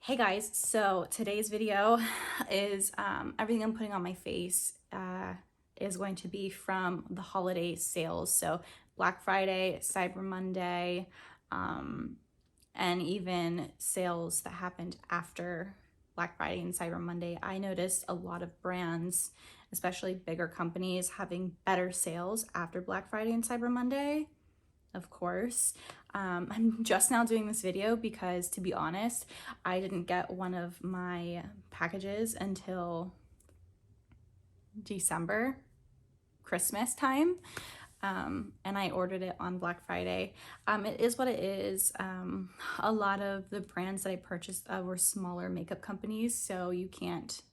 Hey guys, so today's video is everything I'm putting on my face is going to be from the holiday sales. So Black Friday, Cyber Monday, and even sales that happened after Black Friday and Cyber Monday. I noticed a lot of brands, especially bigger companies, having better sales after Black Friday and Cyber Monday. Of course. I'm just now doing this video because, to be honest, I didn't get one of my packages until December, Christmas time, and I ordered it on Black Friday. It is what it is. A lot of the brands that I purchased were smaller makeup companies, so you can't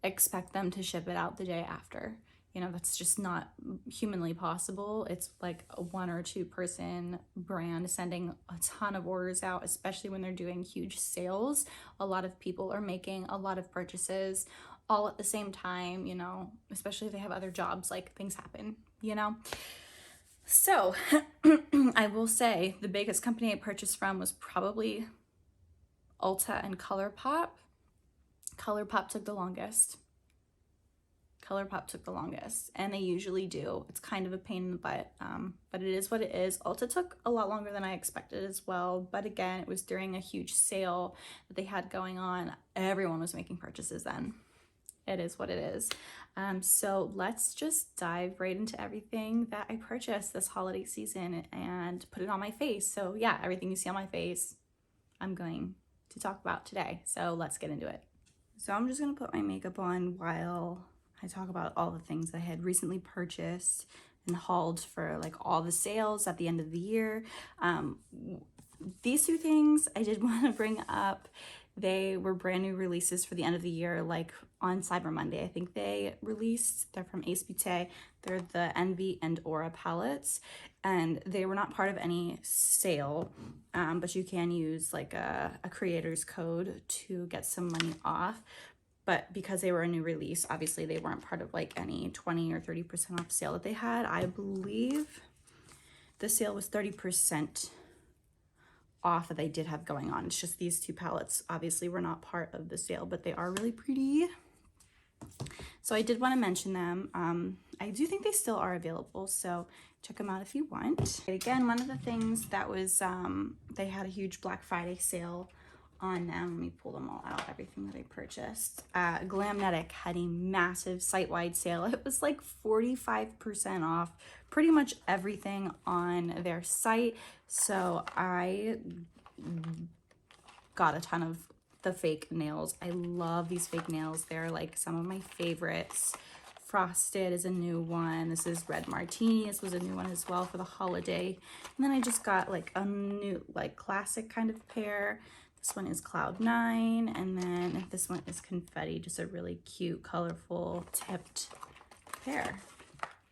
expect them to ship it out the day after. You know, that's just not humanly possible. It's like a 1 or 2 person brand sending a ton of orders out, especially when they're doing huge sales. A lot of people are making a lot of purchases all at the same time, you know, especially if they have other jobs, like things happen, you know? So I will say the biggest company I purchased from was probably Ulta and ColourPop. ColourPop took the longest. ColourPop took the longest, and they usually do. It's kind of a pain in the butt, but it is what it is. Ulta took a lot longer than I expected as well, but again, it was during a huge sale that they had going on. Everyone was making purchases then. It is what it is. So let's just dive right into everything that I purchased this holiday season and put it on my face. So yeah, everything you see on my face, I'm going to talk about today. So let's get into it. So I'm just gonna put my makeup on while I talk about all the things I had recently purchased and hauled for like all the sales at the end of the year. These 2 things I did want to bring up. They were brand new releases for the end of the year, like on Cyber Monday. I think they released, they're from Ebates. They're the Envy and Aura palettes, and they were not part of any sale, but you can use like a creator's code to get some money off. But because they were a new release, obviously they weren't part of like any 20 or 30% off sale that they had. I believe the sale was 30% off that they did have going on. It's just these 2 palettes obviously were not part of the sale, but they are really pretty. So I did want to mention them. I do think they still are available, so check them out if you want. And again, one of the things that was, they had a huge Black Friday sale on them. Let me pull them all out, everything that I purchased. Glamnetic had a massive site-wide sale. It was like 45% off pretty much everything on their site. So I got a ton of the fake nails. I love these fake nails. They're like some of my favorites. Frosted is a new one. This is Red Martini. This was a new one as well for the holiday. And then I just got like a new like classic kind of pair. This one is Cloud 9, and then this one is Confetti, just a really cute, colorful, tipped pair.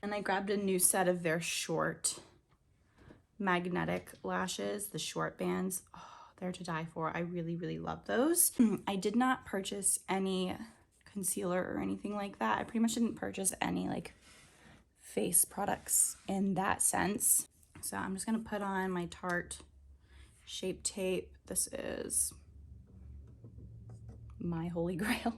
And I grabbed a new set of their short magnetic lashes, the short bands. Oh, they're to die for. I really, really love those. I did not purchase any concealer or anything like that. I pretty much didn't purchase any like face products in that sense. So I'm just gonna put on my Tarte Shape Tape. This is my holy grail.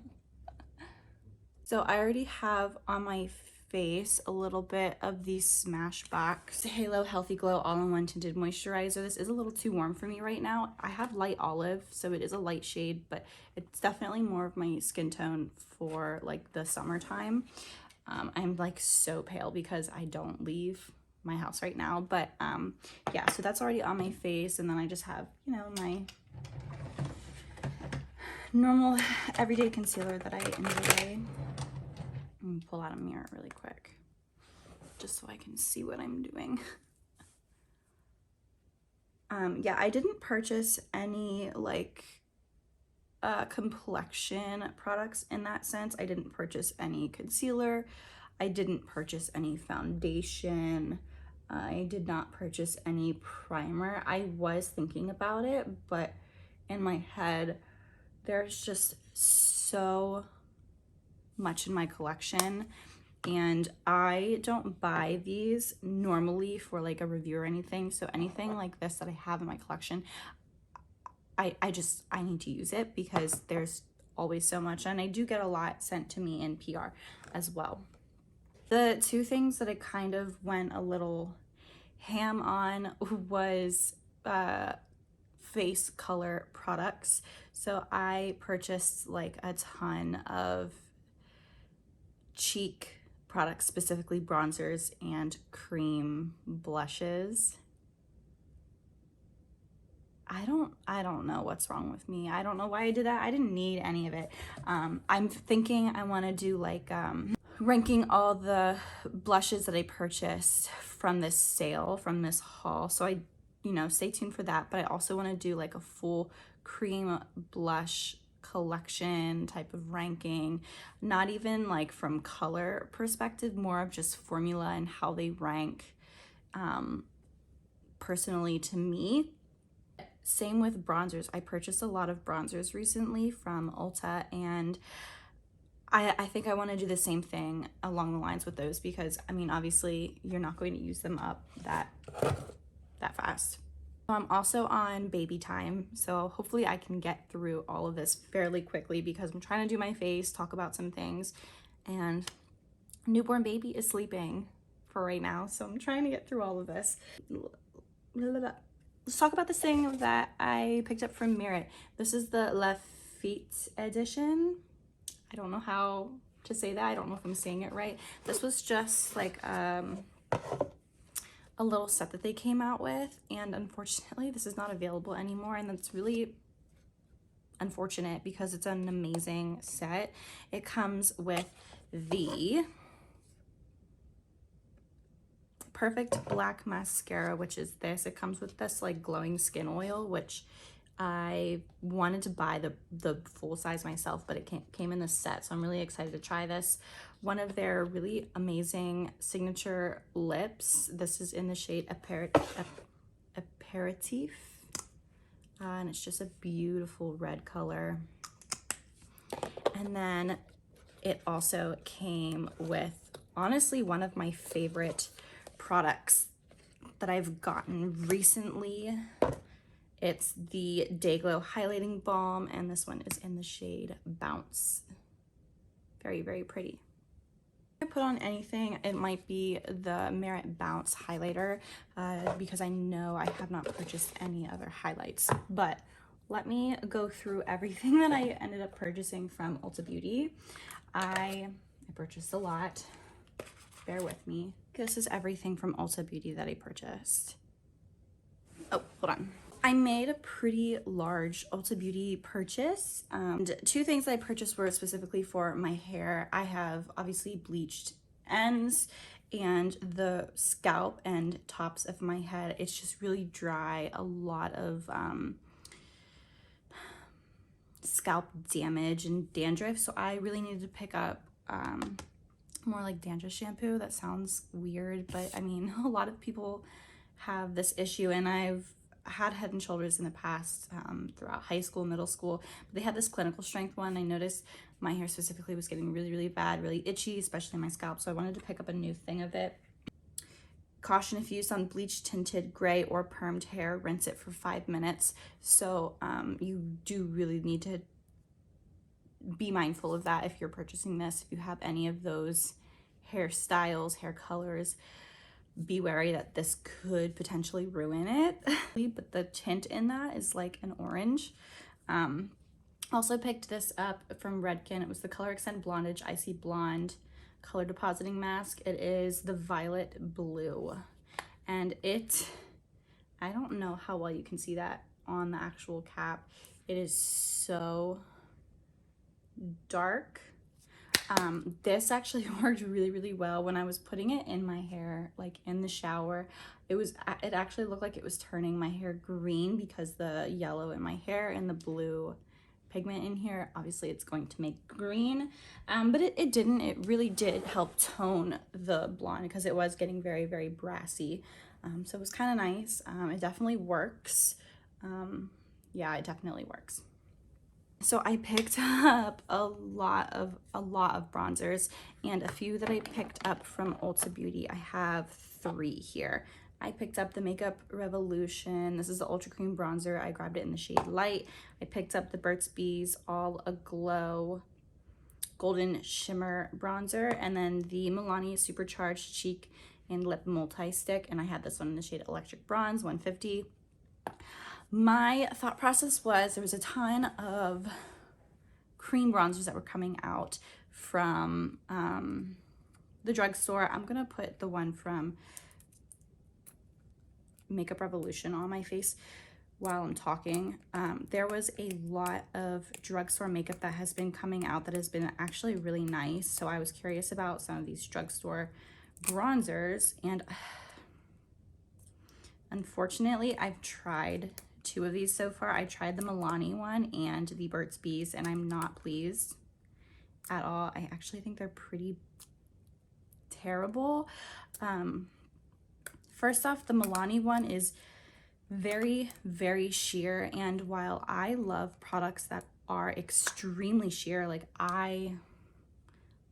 So I already have on my face a little bit of the Smashbox Halo Healthy Glow All-in-One Tinted Moisturizer. This is a little too warm for me right now. I have light olive, so it is a light shade, but it's definitely more of my skin tone for like the summertime. I'm like so pale because I don't leave my house right now, but yeah, so that's already on my face, and then I just have, you know, my normal everyday concealer that I enjoy. Let me pull out a mirror really quick just so I can see what I'm doing. Yeah, I didn't purchase any like complexion products in that sense. I didn't purchase any concealer. I didn't purchase any foundation. I did not purchase any primer. I was thinking about it, but in my head, there's just so much in my collection, and I don't buy these normally for like a review or anything. So anything like this that I have in my collection, I need to use it because there's always so much, and I do get a lot sent to me in PR as well. The two things that I kind of went a little ham on was face color products. So I purchased like a ton of cheek products, specifically bronzers and cream blushes. I don't know what's wrong with me. I don't know why I did that. I didn't need any of it. I'm thinking I want to do like ranking all the blushes that I purchased from this sale, from this haul. So I, you know, stay tuned for that. But I also want to do like a full cream blush collection type of ranking, not even like from color perspective, more of just formula and how they rank personally to me. Same with bronzers. I purchased a lot of bronzers recently from Ulta, and I think I want to do the same thing along the lines with those because, I mean, obviously you're not going to use them up that fast. So I'm also on baby time, so hopefully I can get through all of this fairly quickly because I'm trying to do my face, talk about some things, and newborn baby is sleeping for right now, so I'm trying to get through all of this. Let's talk about this thing that I picked up from Merit. This is the Lafitte edition. I don't know how to say that. I don't know if I'm saying it right. This was just like a little set that they came out with, and unfortunately this is not available anymore, and that's really unfortunate because it's an amazing set. It comes with the Perfect Black Mascara, which is this. It comes with this like glowing skin oil, which I wanted to buy the full size myself, but it came in this set, so I'm really excited to try this. One of their really amazing signature lips. This is in the shade Aperitif, and it's just a beautiful red color. And then it also came with, honestly, one of my favorite products that I've gotten recently. It's the Day Glow Highlighting Balm, and this one is in the shade Bounce. Very, very pretty. If I put on anything, it might be the Merit Bounce highlighter because I know I have not purchased any other highlights. But let me go through everything that I ended up purchasing from Ulta Beauty. I purchased a lot. Bear with me. This is everything from Ulta Beauty that I purchased. Oh, hold on. I made a pretty large Ulta Beauty purchase. And two things that I purchased were specifically for my hair. I have obviously bleached ends and the scalp and tops of my head. It's just really dry. A lot of scalp damage and dandruff. So I really needed to pick up more like dandruff shampoo. That sounds weird, but I mean, a lot of people have this issue, and I've had Head and Shoulders in the past throughout high school, middle school. But they had this clinical strength one. I noticed my hair specifically was getting really, really bad, really itchy, especially my scalp. So I wanted to pick up a new thing of it. Caution if used on bleach tinted gray or permed hair, rinse it for 5 minutes. So you do really need to be mindful of that if you're purchasing this. If you have any of those hairstyles, hair colors, be wary that this could potentially ruin it. But the tint in that is like an orange. Also picked this up from Redken. It was the Color Extend Blondage Icy Blonde Color Depositing Mask. It is the violet blue, and I don't know how well you can see that on the actual cap. It is so dark. This actually worked really, really well when I was putting it in my hair, like in the shower. It actually looked like it was turning my hair green because the yellow in my hair and the blue pigment in here, obviously it's going to make green, but it didn't. It really did help tone the blonde because it was getting very, very brassy. So it was kind of nice. It definitely works. Yeah, it definitely works. So I picked up a lot of bronzers, and a few that I picked up from Ulta Beauty. I have 3 here. I picked up the Makeup Revolution. This is the Ultra Cream Bronzer. I grabbed it in the shade Light. I picked up the Burt's Bees All Aglow Golden Shimmer Bronzer, and then the Milani Supercharged Cheek and Lip Multi-Stick, and I had this one in the shade Electric Bronze, 150. My thought process was there was a ton of cream bronzers that were coming out from the drugstore. I'm gonna put the one from Makeup Revolution on my face while I'm talking. There was a lot of drugstore makeup that has been coming out that has been actually really nice. So I was curious about some of these drugstore bronzers, and unfortunately I've tried 2 of these so far. I tried the Milani one and the Burt's Bees, and I'm not pleased at all. I actually think they're pretty terrible. First off, the Milani one is very, very sheer, and while I love products that are extremely sheer, like I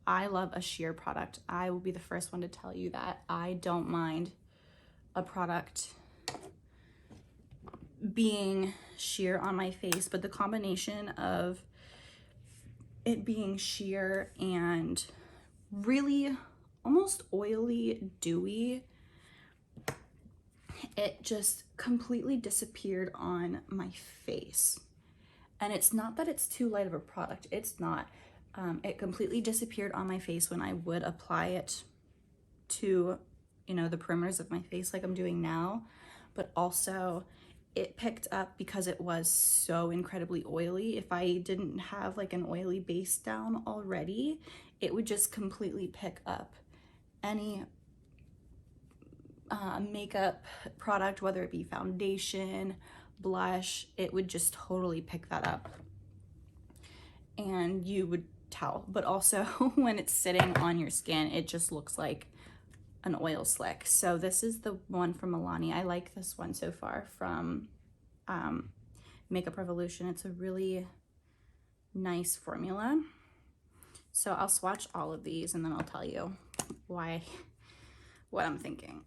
love a sheer product. I will be the first one to tell you that. I don't mind a product being sheer on my face, but the combination of it being sheer and really almost oily, dewy, it just completely disappeared on my face. And it's not that it's too light of a product, it's not. It completely disappeared on my face when I would apply it to, you know, the perimeters of my face like I'm doing now, but also it picked up because it was so incredibly oily. If I didn't have like an oily base down already, it would just completely pick up any makeup product, whether it be foundation, blush, it would just totally pick that up and you would tell. But also when it's sitting on your skin, it just looks like an oil slick. So this is the one from Milani. I like this one so far from Makeup Revolution. It's a really nice formula. So I'll swatch all of these and then I'll tell you what I'm thinking.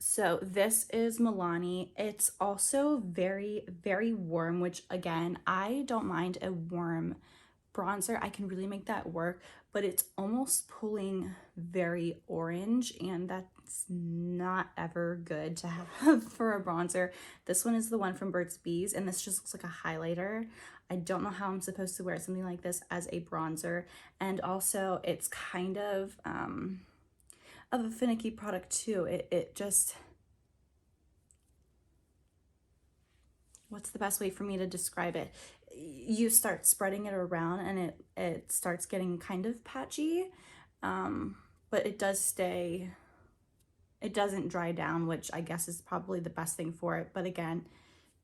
So this is Milani. It's also very, very warm, which again, I don't mind a warm bronzer. I can really make that work, but it's almost pulling very orange, and that's not ever good to have for a bronzer. This one is the one from Burt's Bees, and this just looks like a highlighter. I don't know how I'm supposed to wear something like this as a bronzer, and also it's kind of a finicky product too. It just, what's the best way for me to describe it? You start spreading it around and it starts getting kind of patchy, but it does stay, it doesn't dry down, which I guess is probably the best thing for it. But again,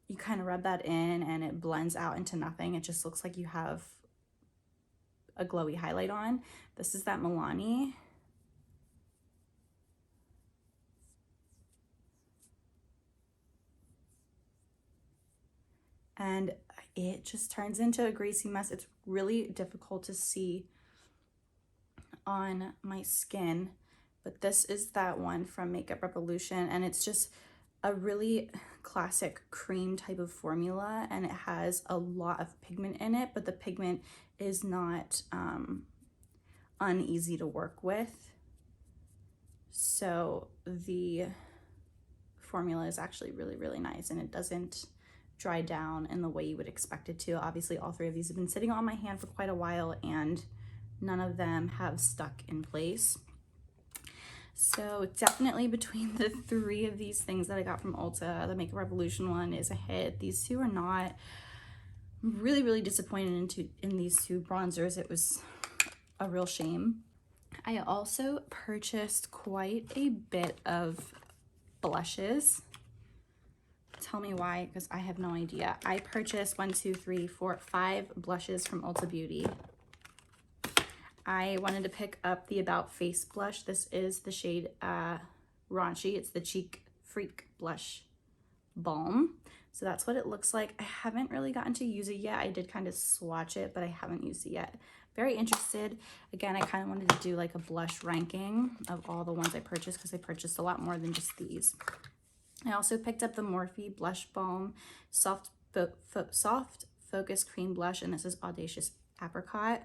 you kind of rub that in and it blends out into nothing. It just looks like you have a glowy highlight on. This is that Milani. And it just turns into a greasy mess. It's really difficult to see on my skin, but this is that one from Makeup Revolution, and it's just a really classic cream type of formula, and it has a lot of pigment in it, but the pigment is not uneasy to work with. So the formula is actually really, really nice, and it doesn't dry down in the way you would expect it to. Obviously, all 3 of these have been sitting on my hand for quite a while, and none of them have stuck in place. So definitely between the 3 of these things that I got from Ulta, the Makeup Revolution one is a hit. These 2 are not. I'm really, really disappointed in these 2 bronzers. It was a real shame. I also purchased quite a bit of blushes. Tell me why, because I have no idea. I purchased 1, 2, 3, 4, 5 blushes from Ulta Beauty. I wanted to pick up the About Face blush. This is the shade Raunchy. It's the Cheek Freak Blush Balm. So that's what it looks like. I haven't really gotten to use it yet. I did kind of swatch it, but I haven't used it yet. Very interested. Again, I kind of wanted to do like a blush ranking of all the ones I purchased, because I purchased a lot more than just these. I also picked up the Morphe Blush Balm Soft Focus Cream Blush, and this is Audacious Apricot.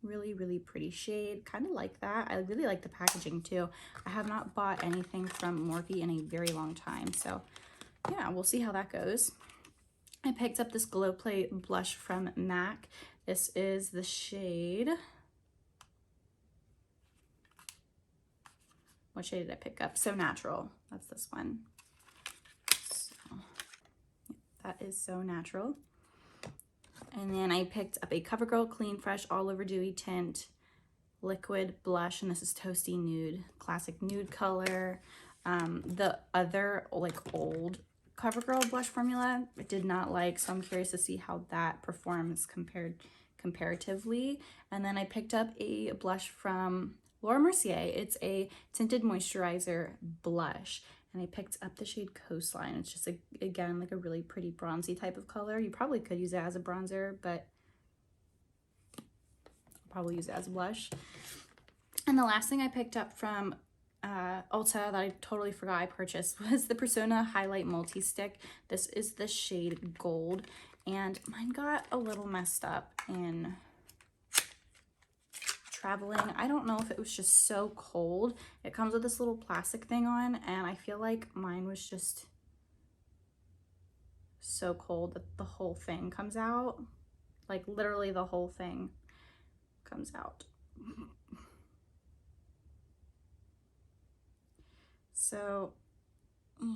Really, really pretty shade. Kind of like that. I really like the packaging too. I have not bought anything from Morphe in a very long time, so yeah, we'll see how that goes. I picked up this Glow Play blush from MAC. This is the shade. What shade did I pick up? So Natural. That's this one. So, that is So Natural. And then I picked up a CoverGirl Clean Fresh All Over Dewy Tint liquid blush, and this is Toasty Nude, classic nude color. The other like old CoverGirl blush formula I did not like, so I'm curious to see how that performs comparatively. And then I picked up a blush from Laura Mercier. It's a tinted moisturizer blush, and I picked up the shade Coastline. It's just again like a really pretty bronzy type of color. You probably could use it as a bronzer, but I'll probably use it as a blush. And the last thing I picked up from Ulta that I totally forgot I purchased was the Persona Highlight Multi-Stick. This is the shade Gold, and mine got a little messed up in traveling. I don't know if it was just so cold. It comes with this little plastic thing on, and I feel like mine was just so cold that the whole thing comes out. Like literally the whole thing comes out. So, yeah.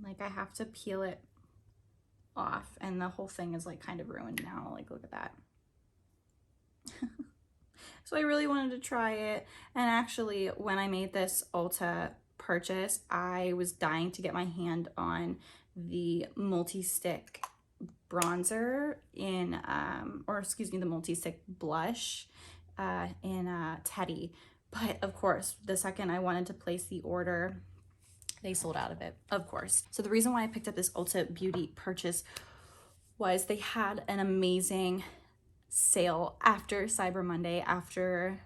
Like I have to peel it off, and the whole thing is like kind of ruined now. Like look at that. So I really wanted to try it, and actually when I made this Ulta purchase, I was dying to get my hand on the multi-stick bronzer in or excuse me, the multi-stick blush in Teddy. But of course, the second I wanted to place the order, they sold out of it, of course. So the reason why I picked up this Ulta Beauty purchase was they had an amazing sale after Cyber Monday, after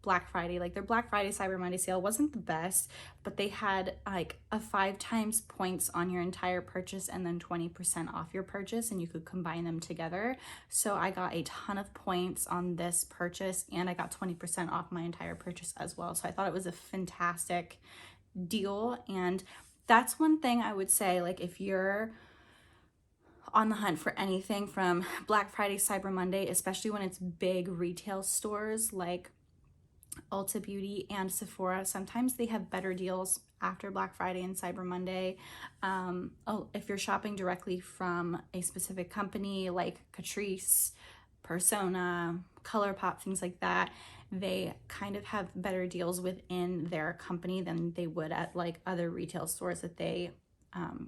Black Friday. Like their Black Friday Cyber Monday sale wasn't the best, but they had like a 5 times points on your entire purchase and then 20% off your purchase, and you could combine them together. So I got a ton of points on this purchase, and I got 20% off my entire purchase as well. So I thought it was a fantastic deal. And that's one thing I would say, like if you're on the hunt for anything from Black Friday, Cyber Monday, especially when it's big retail stores like Ulta Beauty and Sephora, sometimes they have better deals after Black Friday and Cyber Monday. If you're shopping directly from a specific company like Catrice, Persona, ColourPop, things like that, they kind of have better deals within their company than they would at like other retail stores that they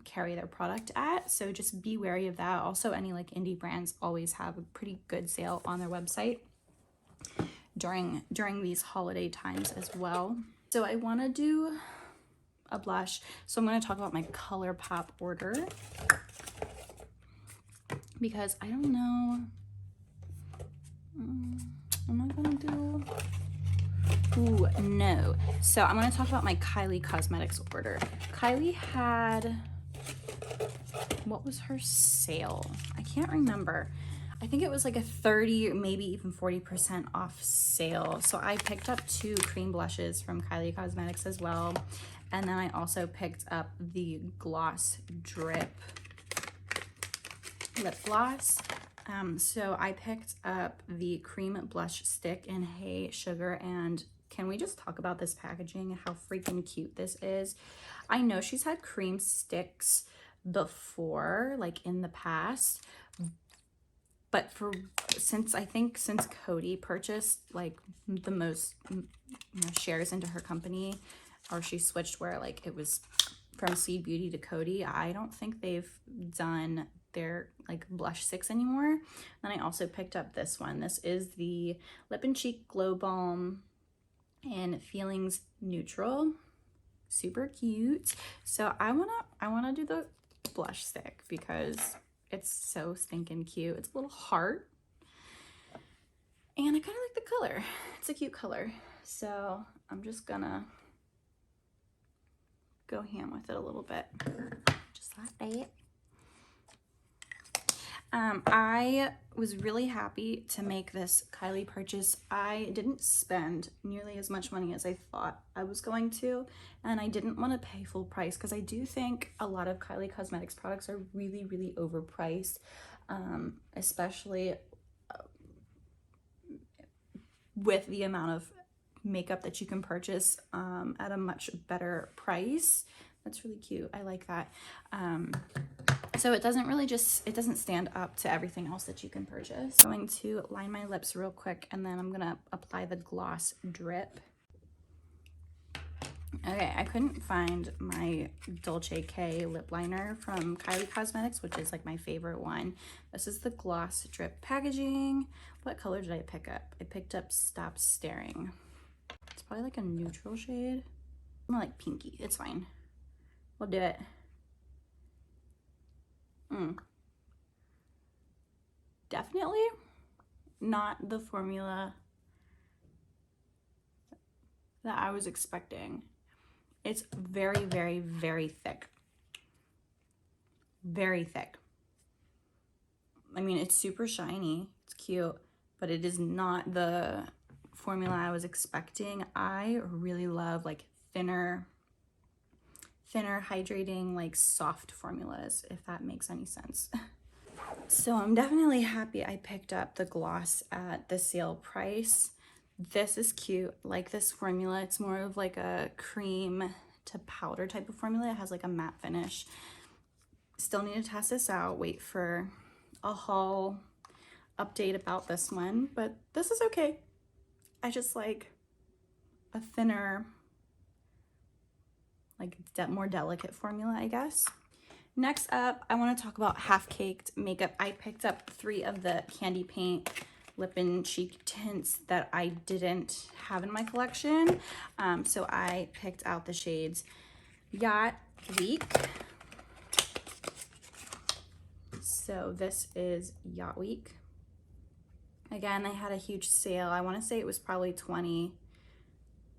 carry their product at. So just be wary of that. Also, any like indie brands always have a pretty good sale on their website during these holiday times as well. So I want to do a blush. So I'm going to talk about my ColourPop order because I don't know. Am I going to do? Ooh, no. So I'm going to talk about my Kylie Cosmetics order. Kylie had, what was her sale? I can't remember. I think it was like a 30 or maybe even 40% off sale. So I picked up 2 cream blushes from Kylie Cosmetics as well. And then I also picked up the Gloss Drip lip gloss. So I picked up the cream blush stick in Hey Sugar, and can we just talk about this packaging, how freaking cute this is? I know she's had cream sticks before, like in the past, but since Cody purchased like the most shares into her company, or she switched where like it was from Seed Beauty to Cody, I don't think they've done their like blush sticks anymore. Then I also picked up this one. This is the Lip and Cheek Glow Balm in Feelings Neutral. Super cute. So I wanna do the blush stick because it's so stinking cute. It's a little heart, and I kind of like the color. It's a cute color. So I'm just gonna go ham with it a little bit, just like that. I was really happy to make this Kylie purchase. I didn't spend nearly as much money as I thought I was going to, and I didn't want to pay full price because I do think a lot of Kylie Cosmetics products are really, really overpriced, especially with the amount of makeup that you can purchase at a much better price. That's really cute. I like that. So it doesn't really it doesn't stand up to everything else that you can purchase. I'm going to line my lips real quick, and then I'm gonna apply the gloss drip. Okay, I couldn't find my Dolce K lip liner from Kylie Cosmetics, which is like my favorite one. This is the gloss drip packaging. What color did I pick up? I picked up Stop Staring. It's probably like a neutral shade. More like pinky. It's fine. We'll do it. Definitely not the formula that I was expecting. It's very, very, very thick. Very thick. I mean, it's super shiny. It's cute, but it is not the formula I was expecting. I really love like thinner, hydrating, like soft formulas, if that makes any sense. So I'm definitely happy I picked up the gloss at the sale price. This is cute. Like this formula, it's more of like a cream to powder type of formula. It has like a matte finish. Still need to test this out, wait for a haul update about this one, but this is okay. I just like a thinner, like more delicate formula, I guess. Next up, I want to talk about half-caked makeup. I picked up 3 of the Candy Paint lip and cheek tints that I didn't have in my collection. So I picked out the shades Yacht Week. So this is Yacht Week. Again, they had a huge sale. I want to say it was probably 20,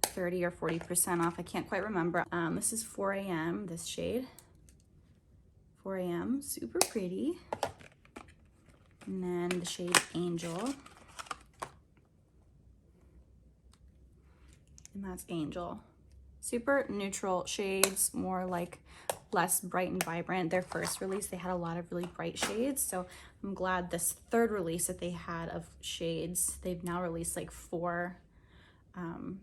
30, or 40% off. I can't quite remember. This is 4 a.m., this shade. 4 a.m., super pretty. And then the shade Angel. And that's Angel. Super neutral shades, more like less bright and vibrant. Their first release, they had a lot of really bright shades. So I'm glad this third release that they had of shades, they've now released like 4.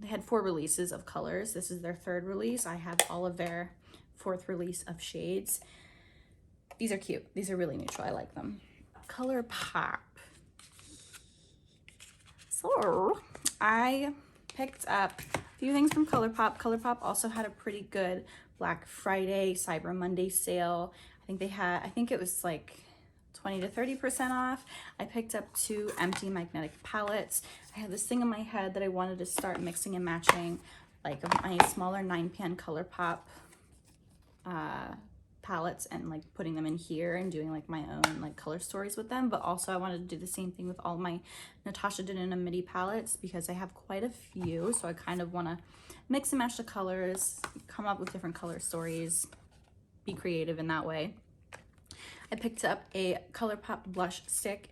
They had 4 releases of colors. This is their 3rd release. I have all of their 4th release of shades. These are cute. These are really neutral. I like them. ColourPop. So I picked up a few things from ColourPop. ColourPop also had a pretty good Black Friday, Cyber Monday sale. I think it was like 20 to 30% off. I picked up 2 empty magnetic palettes. I had this thing in my head that I wanted to start mixing and matching like my smaller 9-pan ColourPop palettes and like putting them in here and doing like my own like color stories with them. But also I wanted to do the same thing with all my Natasha Denona midi palettes because I have quite a few. So I kind of want to mix and match the colors, come up with different color stories, be creative in that way. I picked up a ColourPop blush stick.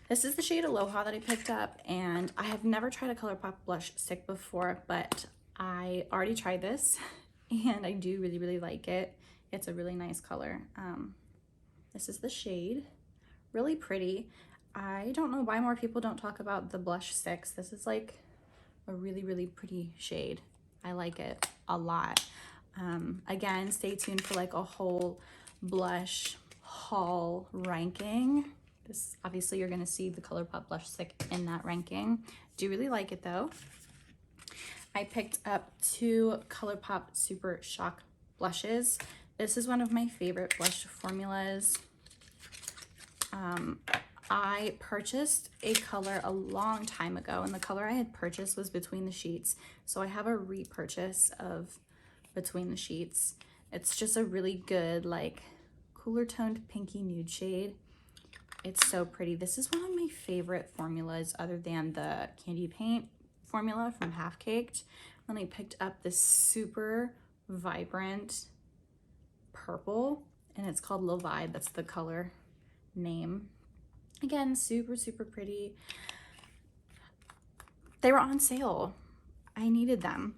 This is the shade Aloha that I picked up, and I have never tried a ColourPop blush stick before, but I already tried this and I do really, really like it. It's a really nice color. This is the shade, really pretty. I don't know why more people don't talk about the blush sticks. This is like a really, really pretty shade. I like it a lot. Again, stay tuned for like a whole blush haul ranking. This obviously you're gonna see the ColourPop blush stick in that ranking. Do really like it though. I picked up 2 ColourPop Super Shock blushes. This is one of my favorite blush formulas. I purchased a color a long time ago, and the color I had purchased was Between the Sheets. So I have a repurchase of Between the Sheets. It's just a really good, like, cooler toned pinky nude shade. It's so pretty. This is one of my favorite formulas other than the Candy Paint. formula from Half Caked. Then I picked up this super vibrant purple, and it's called La Vibe. That's the color name. Again, super, super pretty. They were on sale. I needed them.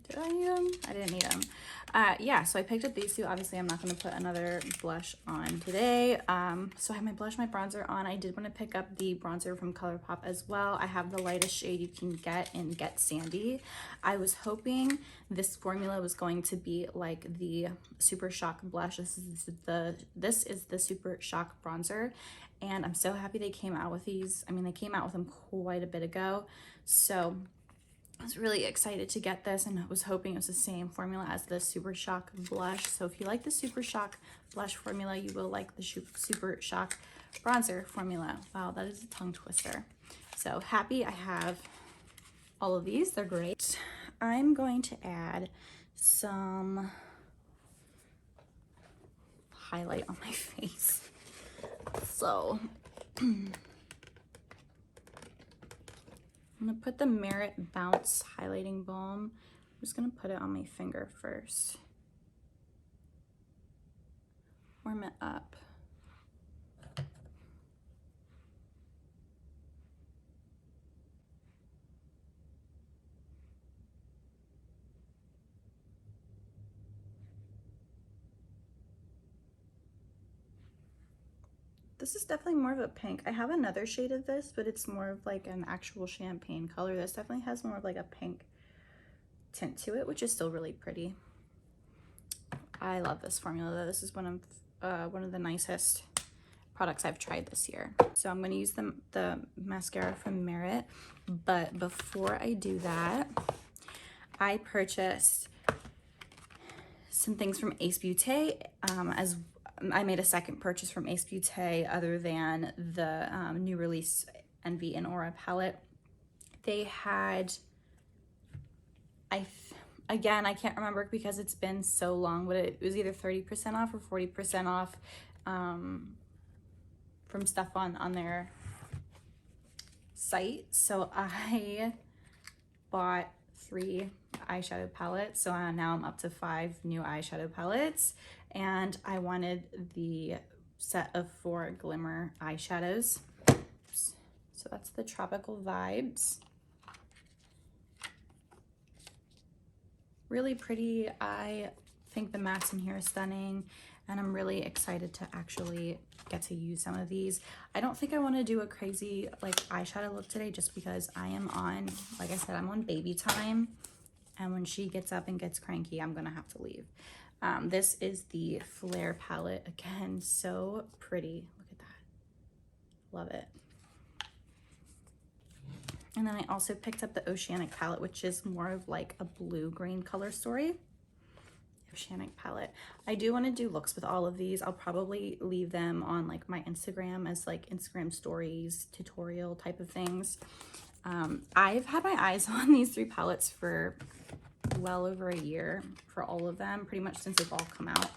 Did I need them? I didn't need them. Yeah, so I picked up these two. Obviously, I'm not going to put another blush on today. So I have my blush, my bronzer on. I did want to pick up the bronzer from ColourPop as well. I have the lightest shade you can get in Get Sandy. I was hoping this formula was going to be like the Super Shock blush. This is the Super Shock bronzer, and I'm so happy they came out with these. I mean, they came out with them quite a bit ago, so I was really excited to get this, and I was hoping it was the same formula as the Super Shock blush. So if you like the Super Shock blush formula, you will like the Super Shock bronzer formula. Wow, that is a tongue twister. So happy I have all of these. They're great. I'm going to add some highlight on my face. So I'm gonna put the Merit Bounce Highlighting Balm. I'm just gonna put it on my finger first. Warm it up. This is definitely more of a pink. I have another shade of this, but it's more of like an actual champagne color. This definitely has more of like a pink tint to it, which is still really pretty. I love this formula though. This is one of the nicest products I've tried this year. So I'm going to use the mascara from Merit, but before I do that, I purchased some things from Ace Beauté. As I made a second purchase from Ace Beauté other than the new release Envy and Aura palette. They had, again, I can't remember because it's been so long, but it was either 30% off or 40% off from stuff on their site. So I bought 3 eyeshadow palettes. So now I'm up to 5 new eyeshadow palettes. And I wanted the set of 4 glimmer eyeshadows. Oops. So that's the Tropical Vibes. Really pretty. I think the mattes in here are stunning, and I'm really excited to actually get to use some of these. I don't think I want to do a crazy like eyeshadow look today just because I am on, like I said, I'm on baby time, and when she gets up and gets cranky, I'm gonna have to leave. This is the Flare palette. Again, so pretty. Look at that. Love it. And then I also picked up the Oceanic palette, which is more of like a blue-green color story. Oceanic palette. I do want to do looks with all of these. I'll probably leave them on like my Instagram as like Instagram stories, tutorial type of things. I've had my eyes on these 3 palettes for well over a year, for all of them, pretty much since they've all come out.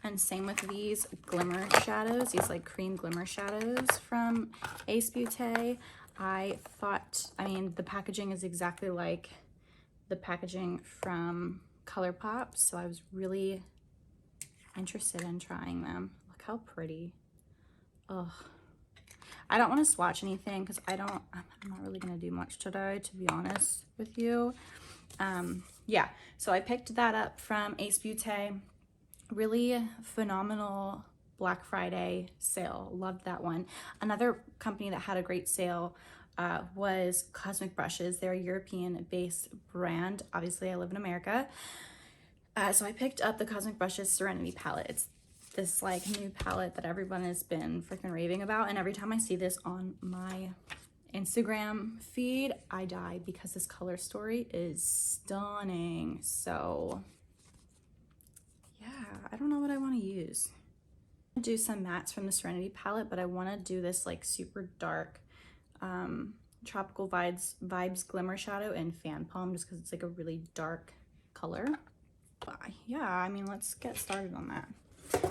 And same with these glimmer shadows, these like cream glimmer shadows from Ace Beauté. I mean, the packaging is exactly like the packaging from ColourPop, so I was really interested in trying them. Look how pretty. Ugh. I don't want to swatch anything because I'm not really going to do much today, to be honest with you. Yeah, so I picked that up from Ace Beauté. Really phenomenal Black Friday sale. Loved that one. Another company that had a great sale was Cosmic Brushes. They're a European-based brand. Obviously, I live in America. So I picked up the Cosmic Brushes Serenity palette. It's this like new palette that everyone has been freaking raving about. And every time I see this on my Instagram feed, I die because this color story is stunning. So yeah, I don't know what I want to use. I'm gonna do some mattes from the Serenity palette, but I want to do this like super dark Tropical Vibes Glimmer Shadow in Fan Palm just because it's like a really dark color. But yeah, I mean, let's get started on that.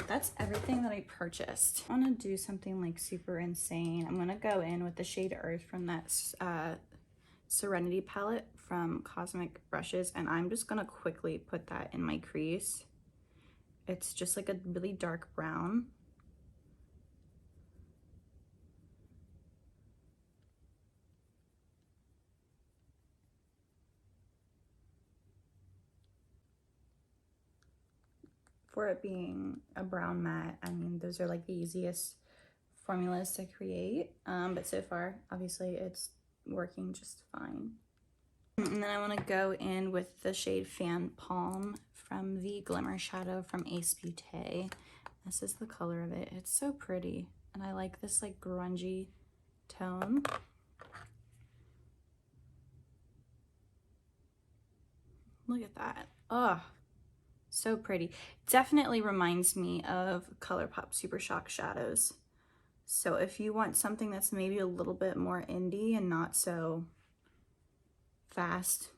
That's everything that I purchased. I want to do something like super insane. I'm going to go in with the shade Earth from that Serenity palette from Cosmic Brushes, and I'm just gonna quickly put that in my crease. It's just like a really dark brown. For it being a brown matte, I mean, those are like the easiest formulas to create, but so far, obviously, it's working just fine. And then I want to go in with the shade Fan Palm from the Glimmer Shadow from Ebates. This is the color of it. It's so pretty, and I like this like grungy tone. Look at that. Oh, so pretty. Definitely reminds me of ColourPop Super Shock shadows. So if you want something that's maybe a little bit more indie and not so fast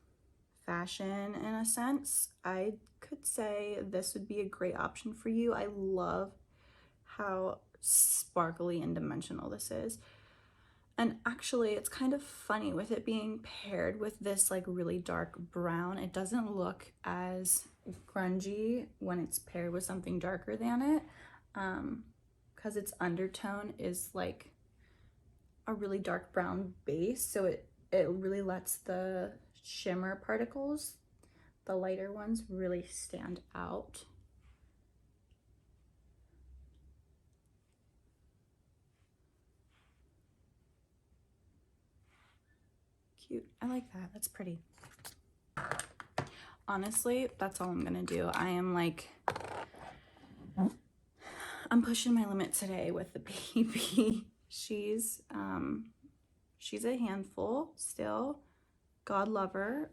fashion in a sense, I could say this would be a great option for you. I love how sparkly and dimensional this is. And actually, it's kind of funny with it being paired with this like really dark brown. It doesn't look as grungy when it's paired with something darker than it, because its undertone is like a really dark brown base, so it really lets the shimmer particles, the lighter ones, really stand out. Cute. I like that. That's pretty. Honestly, that's all I'm gonna do. I am like, I'm pushing my limit today with the baby. She's a handful still. God love her.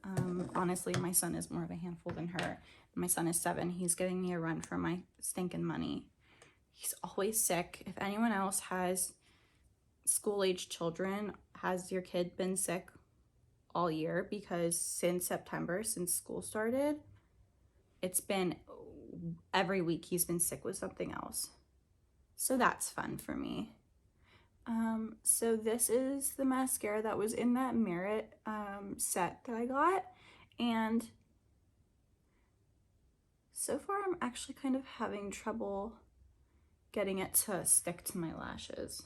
Honestly, my son is more of a handful than her. My son is 7. He's giving me a run for my stinking money. He's always sick. If anyone else has school-age children, has your kid been sick all year? Because since September, since school started, it's been every week he's been sick with something else. So that's fun for me. So this is the mascara that was in that Merit set that I got, and so far I'm actually kind of having trouble getting it to stick to my lashes.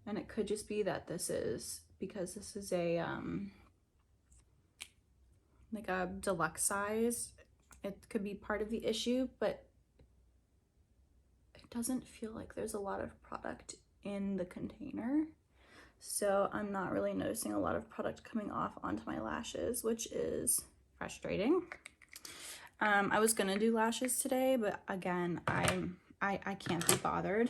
And it could just be that this is, because this is a like a deluxe size, it could be part of the issue, but it doesn't feel like there's a lot of product in the container. So I'm not really noticing a lot of product coming off onto my lashes, which is frustrating. I was gonna do lashes today, but again, I can't be bothered.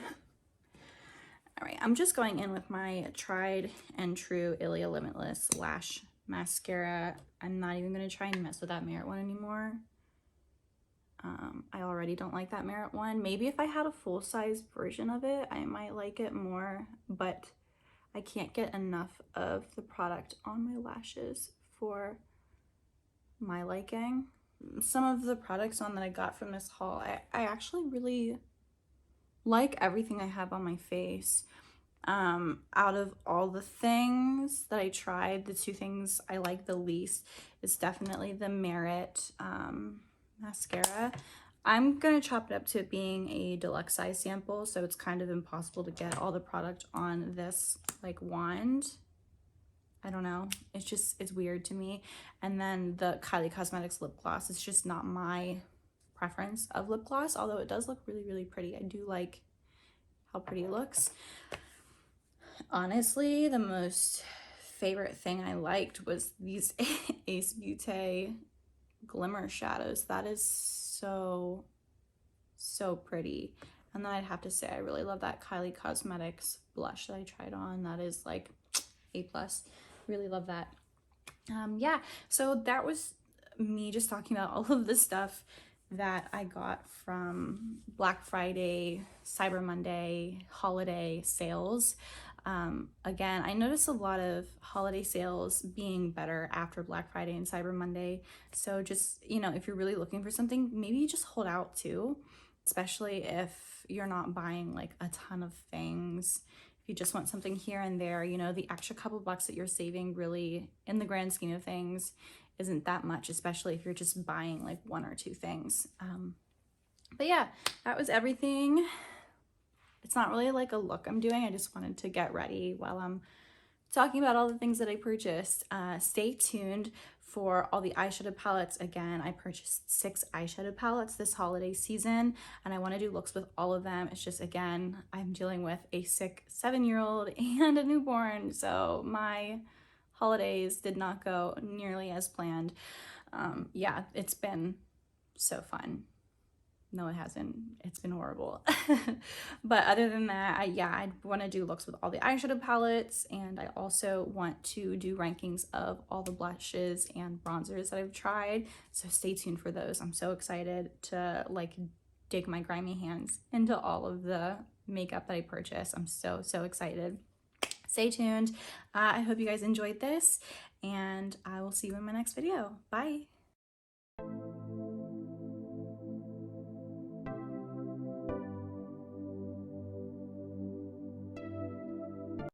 All right, I'm just going in with my tried and true Ilia Limitless Lash Mascara. I'm not even gonna try and mess with that Merit one anymore. I already don't like that Merit one. Maybe if I had a full-size version of it, I might like it more, but I can't get enough of the product on my lashes for my liking. Some of the products on that I got from this haul, I actually really like everything I have on my face. Out of all the things that I tried, the 2 things I like the least is definitely the Merit mascara. I'm gonna chop it up to it being a deluxe size sample, so it's kind of impossible to get all the product on this like wand. I don't know, it's weird to me. And then the Kylie Cosmetics lip gloss, it's just not my preference of lip gloss, although it does look really, really pretty. I do like how pretty it looks. Honestly, the most favorite thing I liked was these Ace Beauté Glimmer shadows. That is so pretty. And then I'd have to say I really love that Kylie Cosmetics blush that I tried on. That is like A+. Really love that. Yeah, so that was me just talking about all of the stuff that I got from Black Friday, Cyber Monday, holiday sales. Again, I noticed a lot of holiday sales being better after Black Friday and Cyber Monday. So just, you know, if you're really looking for something, maybe you just hold out too, especially if you're not buying like a ton of things. if you just want something here and there, you know, the extra couple bucks that you're saving really in the grand scheme of things isn't that much, especially if you're just buying like one or two things. But yeah, that was everything. It's not really like a look I'm doing. I just wanted to get ready while I'm talking about all the things that I purchased. Stay tuned for all the eyeshadow palettes. Again, I purchased 6 eyeshadow palettes this holiday season, and I want to do looks with all of them. It's just, again, I'm dealing with a sick 7-year-old and a newborn, so my holidays did not go nearly as planned. Yeah, it's been so fun. No, it hasn't. It's been horrible. But other than that, I want to do looks with all the eyeshadow palettes, and I also want to do rankings of all the blushes and bronzers that I've tried. So stay tuned for those. I'm so excited to like dig my grimy hands into all of the makeup that I purchased. I'm so excited. Stay tuned. I hope you guys enjoyed this, and I will see you in my next video. Bye.